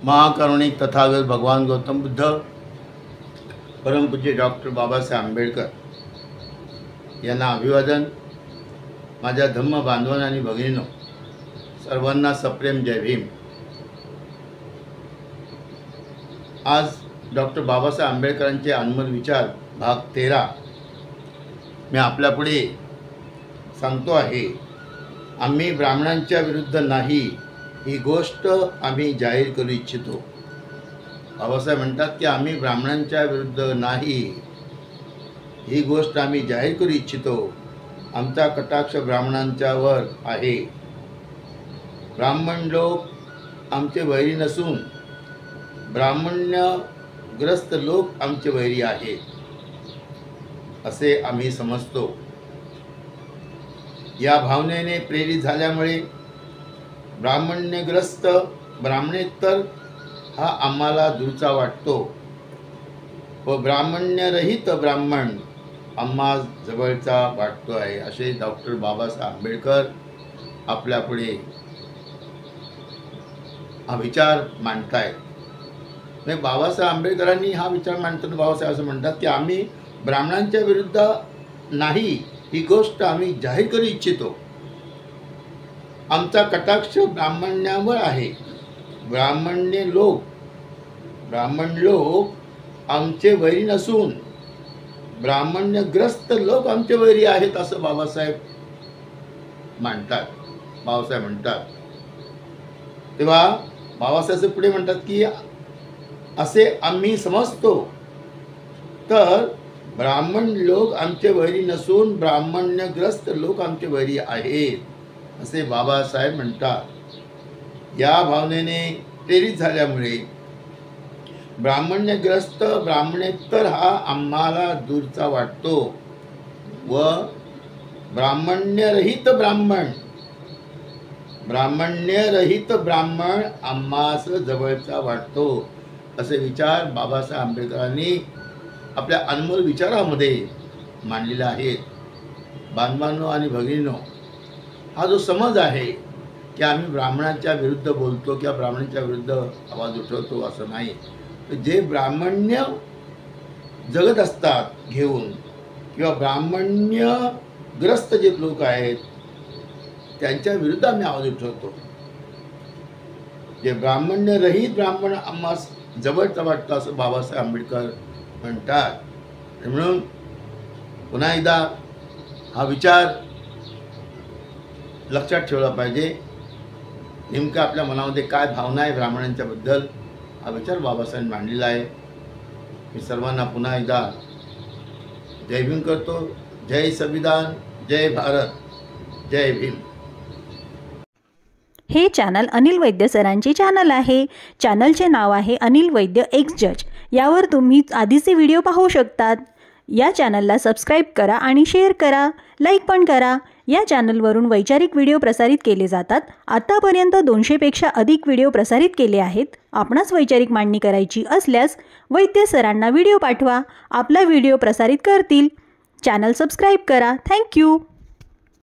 महाकरुणिक तथागत भगवान गौतम बुद्ध, परमपूज्य डॉक्टर बाबासाहेब आंबेडकर यांना अभिवादन। माझ्या धम्म बांधवांनो आणि भगिनींनो, सर्वांना सप्रेम जय भीम। आज डॉक्टर बाबासाहेब आंबेडकरांचे अनमोल विचार भाग 13 मी आपल्यापुढे सांगतो आहे। आम्ही ब्राह्मणांच्या विरुद्ध नाही ही गोष्ट आम्ही जाहीर करू इच्छितो। बाबासाहेब म्हणतात की आम्ही ब्राह्मणांच्या विरुद्ध नाही ही गोष्ट आम्ही जाहीर करू इच्छितो। आमचा कटाक्ष ब्राह्मणांच्यावर आहे। ब्राह्मण लोक आमचे वैरी नसून ब्राह्मण्यग्रस्त लोक आमचे वैरी आहेत असे आम्ही समजतो। या भावनेने प्रेरित झाल्यामुळे ब्राह्मण्यग्रस्त ब्राह्मणेतर हा आम्हाला दूरचा वाटतो व ब्राह्मण्यरहित ब्राह्मण आम्हा जवळचा वाटतो आहे, असे डॉक्टर बाबासाहेब आंबेडकर आपल्यापुढे हा विचार मांडतायत। म्हणजे बाबासाहेब आंबेडकरांनी हा विचार मांडताना बाबासाहेब असं म्हणतात की आम्ही ब्राह्मणांच्या विरुद्ध नाही ही गोष्ट आम्ही जाहीर करू इच्छितो। आमचा कटाक्ष ब्राह्मण्यावर आहे। ब्राह्मण लोक आमचे वैरी नसून ब्राह्मण्यग्रस्त लोक आमचे वैरी आहेत असं बाबासाहेब म्हणतात। तेव्हा बाबासाहेब पुढे म्हणतात की असे आम्ही समजतो, तर ब्राह्मण लोक आमचे वैरी नसून ब्राह्मण्यग्रस्त लोक आमचे वैरी आहेत असे बाबासाहेब म्हणतात। या भावनेने प्रेरित झाल्यामुळे ब्राह्मण्यग्रस्त ब्राह्मणेतर हा आम्हाला दूरचा वाटतो व ब्राह्मण्यरहित ब्राह्मण आम्हास जवळचा वाटतो असे विचार बाबासाहेब आंबेडकरांनी आपल्या अनमोल विचारामध्ये मांडलेले आहेत। बांधवांनो आणि भगिनींनो, हा जो समज आहे की आम्ही ब्राह्मणांच्या विरुद्ध बोलतो किंवा ब्राह्मणांच्या विरुद्ध आवाज उठवतो असं नाही। जे ब्राह्मण्य जगत असतात घेऊन किंवा ब्राह्मण्यग्रस्त जे लोक आहेत त्यांच्या विरुद्ध आम्ही आवाज उठवतो। जे ब्राह्मण्यरहित ब्राह्मण आम्हास जवळचा वाटतं असं बाबासाहेब आंबेडकर म्हणतात। म्हणून पुन्हा एकदा हा विचार लक्षात ठेवला पाहिजे। नेमकं आपल्या मनामध्ये काय भावना आहे ब्राह्मणांच्या बद्दल हा विचार बाबासाहेब मांडलेला आहे। मी सर्वांना पुन्हा एकदा जय भीम करतो। जय संविधान, जय भारत, जय भीम। हे चॅनल अनिल वैद्य सरांचे चॅनल आहे। चॅनलचे नाव आहे अनिल वैद्य एक्स जज। यावर तुम्ही आधीचे व्हिडिओ पाहू शकतात। या चॅनलला सबस्क्राईब करा आणि शेअर करा, लाईक पण करा। या चॅनलवरून वैचारिक व्हिडिओ प्रसारित केले जातात। आतापर्यंत 200 पेक्षा अधिक व्हिडिओ प्रसारित केले आहेत। आपणास वैचारिक मांडणी करायची असल्यास वैद्य सरांना व्हिडिओ पाठवा, आपला व्हिडिओ प्रसारित करतील। चॅनल सबस्क्राईब करा। थँक्यू।